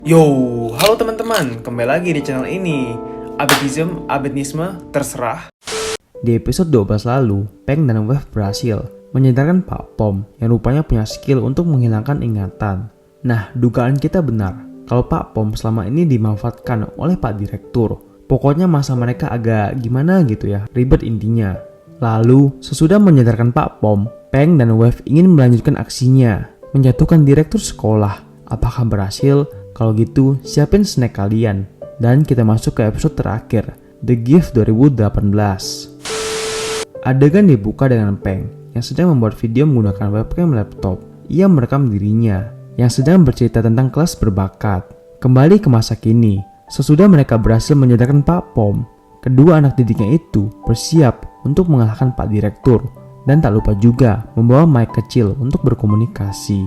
Yo, halo teman-teman, kembali lagi di channel ini. Abedisme, terserah. Di episode 12 lalu, Peng dan Wave berhasil menyadarkan Pak Pom yang rupanya punya skill untuk menghilangkan ingatan. Nah, dugaan kita benar kalau Pak Pom selama ini dimanfaatkan oleh Pak Direktur. Pokoknya masa mereka agak gimana gitu ya, ribet intinya. Lalu, sesudah menyadarkan Pak Pom, Peng dan Wave ingin melanjutkan aksinya, menjatuhkan direktur sekolah. Apakah berhasil? Kalau gitu, siapin snack kalian. Dan kita masuk ke episode terakhir, The Gift 2018. Adegan dibuka dengan Peng yang sedang membuat video menggunakan webcam laptop. Ia merekam dirinya yang sedang bercerita tentang kelas berbakat. Kembali ke masa kini, sesudah mereka berhasil menyadarkan Pak Pom, kedua anak didiknya itu bersiap untuk mengalahkan Pak Direktur dan tak lupa juga membawa mic kecil untuk berkomunikasi.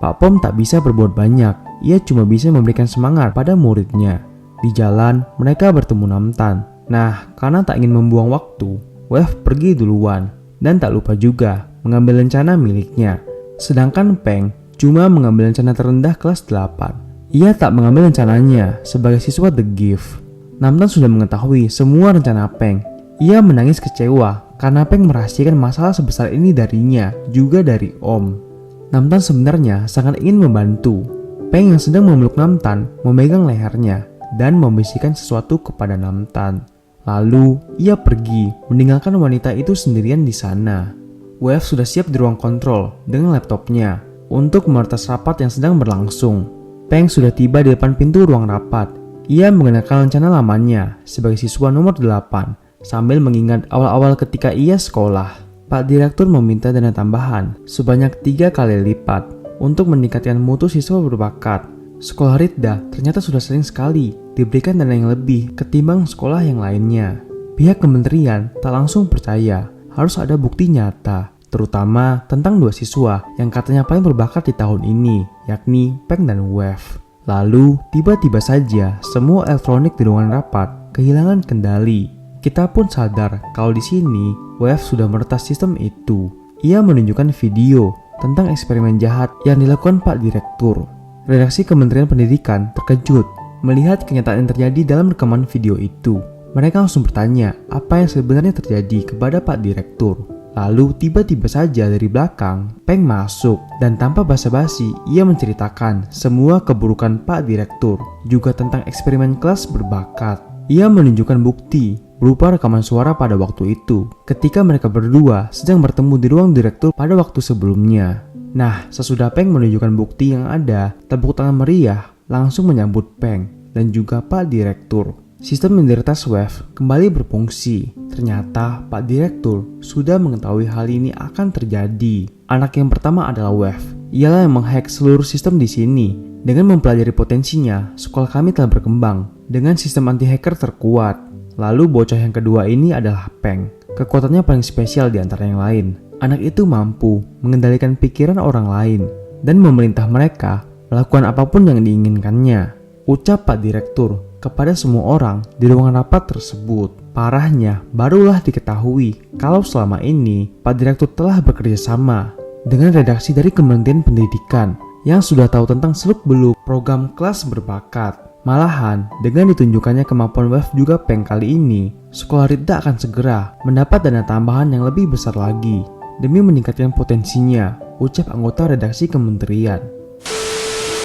Pak Pom tak bisa berbuat banyak, ia cuma bisa memberikan semangat pada muridnya. Di jalan, mereka bertemu Namtan. Nah, karena tak ingin membuang waktu, Wave pergi duluan dan tak lupa juga mengambil lencana miliknya. Sedangkan Peng cuma mengambil lencana terendah kelas 8. Ia tak mengambil rencananya sebagai siswa The Gift. Namtan sudah mengetahui semua rencana Peng. Ia menangis kecewa karena Peng merahasiakan masalah sebesar ini darinya, juga dari Om. Namtan sebenarnya sangat ingin membantu. Peng yang sedang memeluk Namtan memegang lehernya dan membisikkan sesuatu kepada Namtan. Lalu, ia pergi, meninggalkan wanita itu sendirian di sana. Wave sudah siap di ruang kontrol dengan laptopnya untuk memertas rapat yang sedang berlangsung. Peng sudah tiba di depan pintu ruang rapat. Ia mengenakan rencana lamanya sebagai siswa nomor 8 sambil mengingat awal-awal ketika ia sekolah. Pak Direktur meminta dana tambahan sebanyak 3 kali lipat untuk meningkatkan mutu siswa berbakat. Sekolah Ridda ternyata sudah sering sekali diberikan dana yang lebih ketimbang sekolah yang lainnya. Pihak kementerian tak langsung percaya, harus ada bukti nyata, terutama tentang 2 siswa yang katanya paling berbakat di tahun ini, yakni Peng dan Wave. Lalu, tiba-tiba saja semua elektronik di ruangan rapat kehilangan kendali. Kita pun sadar kalau di sini Wave sudah meretas sistem itu. Ia menunjukkan video tentang eksperimen jahat yang dilakukan Pak Direktur. Redaksi Kementerian Pendidikan terkejut melihat kenyataan yang terjadi dalam rekaman video itu. Mereka langsung bertanya apa yang sebenarnya terjadi kepada Pak Direktur. Lalu tiba-tiba saja dari belakang, Peng masuk dan tanpa basa-basi ia menceritakan semua keburukan Pak Direktur, juga tentang eksperimen kelas berbakat. Ia menunjukkan bukti berupa rekaman suara pada waktu itu ketika mereka berdua sedang bertemu di ruang direktur pada waktu sebelumnya. Nah, sesudah Peng menunjukkan bukti yang ada, tepuk tangan meriah langsung menyambut Peng dan juga Pak Direktur. Sistem identitas Wave kembali berfungsi. Ternyata Pak Direktur sudah mengetahui hal ini akan terjadi. Anak yang pertama adalah Wave. Ialah yang menghack seluruh sistem di sini. Dengan mempelajari potensinya, sekolah kami telah berkembang dengan sistem anti-hacker terkuat. Lalu bocah yang kedua ini adalah Peng. Kekuatannya paling spesial di antara yang lain. Anak itu mampu mengendalikan pikiran orang lain dan memerintah mereka melakukan apapun yang diinginkannya. Ucap Pak Direktur kepada semua orang di ruangan rapat tersebut. Parahnya, barulah diketahui kalau selama ini Pak Direktur telah bekerja sama dengan redaksi dari Kementerian Pendidikan yang sudah tahu tentang seluk-beluk program kelas berbakat. Malahan, dengan ditunjukkannya kemampuan Wave juga Peng kali ini, sekolah Ridda akan segera mendapat dana tambahan yang lebih besar lagi demi meningkatkan potensinya, ucap anggota redaksi kementerian.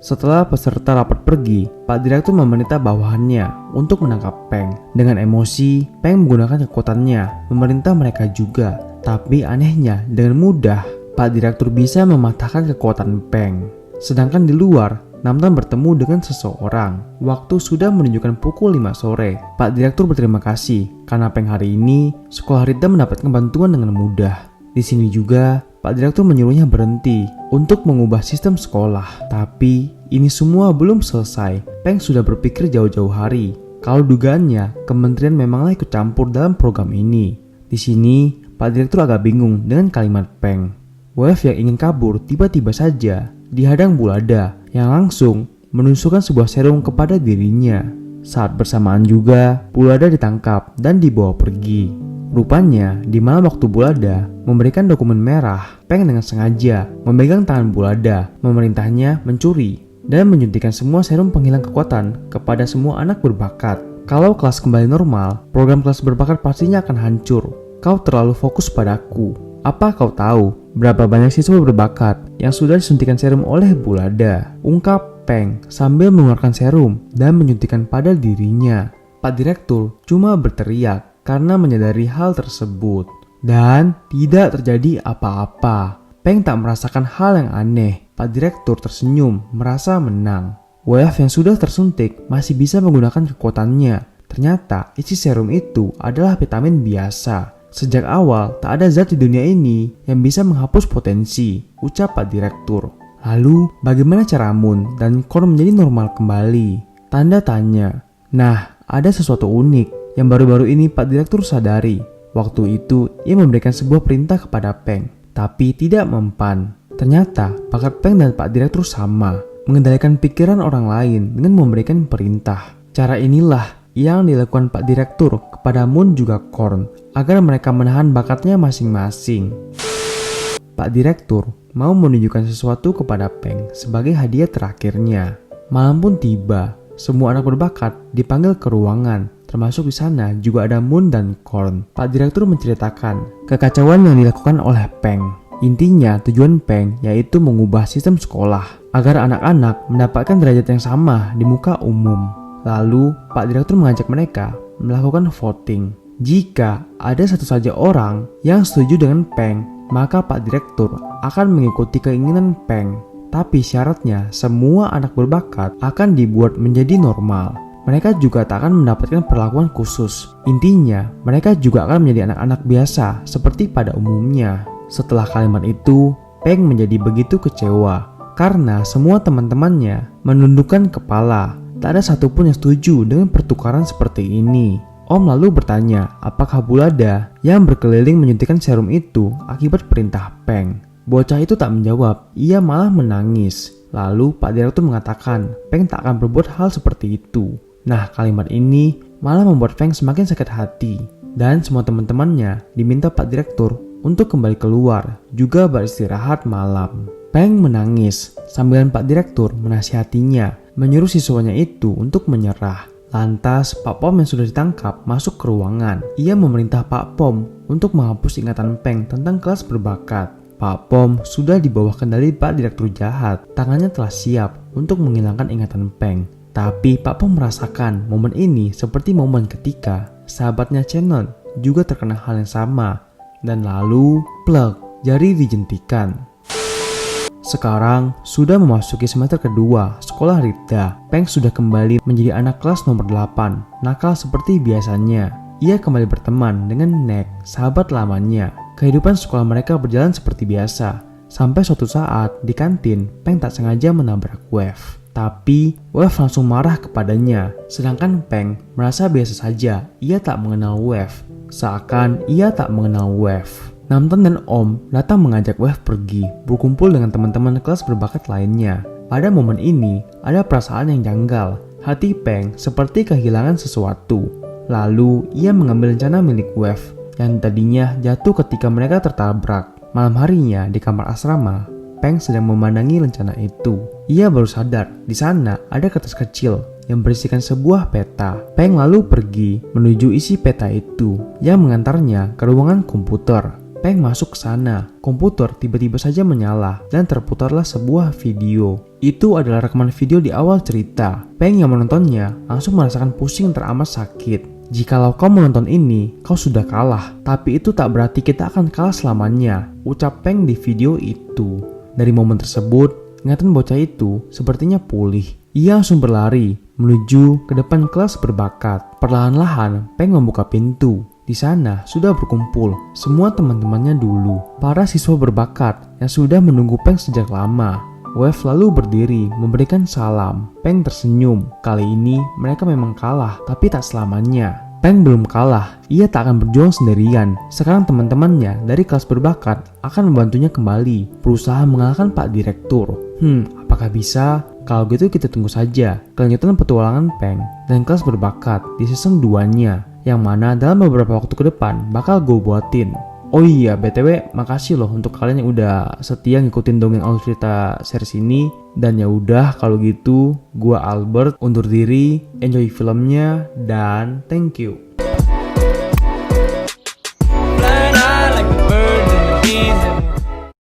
Setelah peserta rapat pergi, Pak Direktur memerintah bawahannya untuk menangkap Peng. Dengan emosi, Peng menggunakan kekuatannya memerintah mereka juga. Tapi anehnya, dengan mudah, Pak Direktur bisa mematahkan kekuatan Peng. Sedangkan di luar, Namtan bertemu dengan seseorang. Waktu sudah menunjukkan pukul 5 sore. Pak Direktur berterima kasih karena Peng hari ini sekolah Ridda mendapatkan bantuan dengan mudah. Di sini juga Pak Direktur menyuruhnya berhenti untuk mengubah sistem sekolah. Tapi ini semua belum selesai. Peng sudah berpikir jauh-jauh hari kalau dugaannya kementerian memanglah ikut campur dalam program ini. Di sini Pak Direktur agak bingung dengan kalimat Peng. Wave yang ingin kabur tiba-tiba saja dihadang Bulada yang langsung menusukkan sebuah serum kepada dirinya. Saat bersamaan juga, Bulada ditangkap dan dibawa pergi. Rupanya, di malam waktu Bulada memberikan dokumen merah, Peng dengan sengaja memegang tangan Bulada, memerintahnya mencuri. dan menyuntikkan semua serum penghilang kekuatan kepada semua anak berbakat. Kalau kelas kembali normal, program kelas berbakat pastinya akan hancur. Kau terlalu fokus padaku. Apa kau tahu berapa banyak siswa berbakat yang sudah disuntikan serum oleh Bulada? Ungkap Peng sambil mengeluarkan serum dan menyuntikkan pada dirinya. Pak Direktur cuma berteriak karena menyadari hal tersebut. Dan tidak terjadi apa-apa. Peng tak merasakan hal yang aneh. Pak Direktur tersenyum, merasa menang. WF yang sudah tersuntik masih bisa menggunakan kekuatannya. Ternyata isi serum itu adalah vitamin biasa. Sejak awal tak ada zat di dunia ini yang bisa menghapus potensi, ucap Pak Direktur. Lalu bagaimana cara Moon dan Korn menjadi normal kembali? Tanda tanya. Nah, ada sesuatu unik yang baru-baru ini Pak Direktur sadari. Waktu itu ia memberikan sebuah perintah kepada Peng, tapi tidak mempan. Ternyata bakat Peng dan Pak Direktur sama, mengendalikan pikiran orang lain dengan memberikan perintah. Cara inilah yang dilakukan Pak Direktur kepada Moon juga Korn, agar mereka menahan bakatnya masing-masing. Pak Direktur mau menunjukkan sesuatu kepada Peng sebagai hadiah terakhirnya. Malam pun tiba, semua anak berbakat dipanggil ke ruangan, termasuk di sana juga ada Moon dan Korn. Pak Direktur menceritakan kekacauan yang dilakukan oleh Peng. Intinya tujuan Peng yaitu mengubah sistem sekolah agar anak-anak mendapatkan derajat yang sama di muka umum. Lalu Pak Direktur mengajak mereka melakukan voting. Jika ada satu saja orang yang setuju dengan Peng, maka Pak Direktur akan mengikuti keinginan Peng. Tapi syaratnya semua anak berbakat akan dibuat menjadi normal. Mereka juga tak akan mendapatkan perlakuan khusus. Intinya, mereka juga akan menjadi anak-anak biasa seperti pada umumnya. Setelah kalimat itu, Peng menjadi begitu kecewa karena semua teman-temannya menundukkan kepala. Tak ada satupun yang setuju dengan pertukaran seperti ini. Om lalu bertanya apakah Bulada yang berkeliling menyuntikkan serum itu akibat perintah Peng. Bocah itu tak menjawab, ia malah menangis. Lalu Pak Direktur mengatakan Peng tak akan berbuat hal seperti itu. Nah, kalimat ini malah membuat Peng semakin sakit hati. Dan semua teman-temannya diminta Pak Direktur untuk kembali keluar, juga beristirahat malam. Peng menangis, sambil Pak Direktur menasihatinya, menyuruh siswanya itu untuk menyerah. Lantas, Pak Pom yang sudah ditangkap masuk ke ruangan. Ia memerintah Pak Pom untuk menghapus ingatan Peng tentang kelas berbakat. Pak Pom sudah di bawah kendali Pak Direktur jahat. Tangannya telah siap untuk menghilangkan ingatan Peng. Tapi Pak Pom merasakan momen ini seperti momen ketika sahabatnya Chenon juga terkena hal yang sama. Dan lalu, plek, jari dijentikan. Sekarang sudah memasuki semester kedua sekolah Ripda. Peng sudah kembali menjadi anak kelas nomor 8, nakal seperti biasanya. Ia kembali berteman dengan Nek, sahabat lamanya. Kehidupan sekolah mereka berjalan seperti biasa. Sampai suatu saat di kantin, Peng tak sengaja menabrak Wave. Tapi Wave langsung marah kepadanya. Sedangkan Peng merasa biasa saja, ia tak mengenal Wave. Seakan ia tak mengenal Wave. Namton dan Om datang mengajak Wave pergi berkumpul dengan teman-teman kelas berbakat lainnya. Pada momen ini, ada perasaan yang janggal. Hati Peng seperti kehilangan sesuatu. Lalu, ia mengambil rencana milik Wave yang tadinya jatuh ketika mereka tertabrak. Malam harinya di kamar asrama, Peng sedang memandangi rencana itu. Ia baru sadar di sana ada kertas kecil yang berisikan sebuah peta. Peng lalu pergi menuju isi peta itu yang mengantarnya ke ruangan komputer. Peng masuk ke sana. Komputer tiba-tiba saja menyala dan terputarlah sebuah video. Itu adalah rekaman video di awal cerita. Peng yang menontonnya langsung merasakan pusing teramat sakit. Jikalau kau menonton ini, kau sudah kalah. Tapi itu tak berarti kita akan kalah selamanya, ucap Peng di video itu. Dari momen tersebut, ingatan bocah itu sepertinya pulih. Ia langsung berlari menuju ke depan kelas berbakat. Perlahan-lahan, Peng membuka pintu. Di sana sudah berkumpul semua teman-temannya dulu, para siswa berbakat yang sudah menunggu Peng sejak lama. Wave lalu berdiri memberikan salam. Peng tersenyum. Kali ini mereka memang kalah, tapi tak selamanya. Peng belum kalah, ia tak akan berjuang sendirian. Sekarang teman-temannya dari kelas berbakat akan membantunya kembali, berusaha mengalahkan Pak Direktur. Apakah bisa? Kalau gitu kita tunggu saja kelanjutan petualangan Peng dan kelas berbakat di season 2-nya, yang mana dalam beberapa waktu ke depan bakal gue buatin. Oh iya, BTW makasih loh untuk kalian yang udah setia ngikutin dongeng Alur Cerita series ini. Dan ya udah kalau gitu, gua Albert undur diri, enjoy filmnya dan thank you.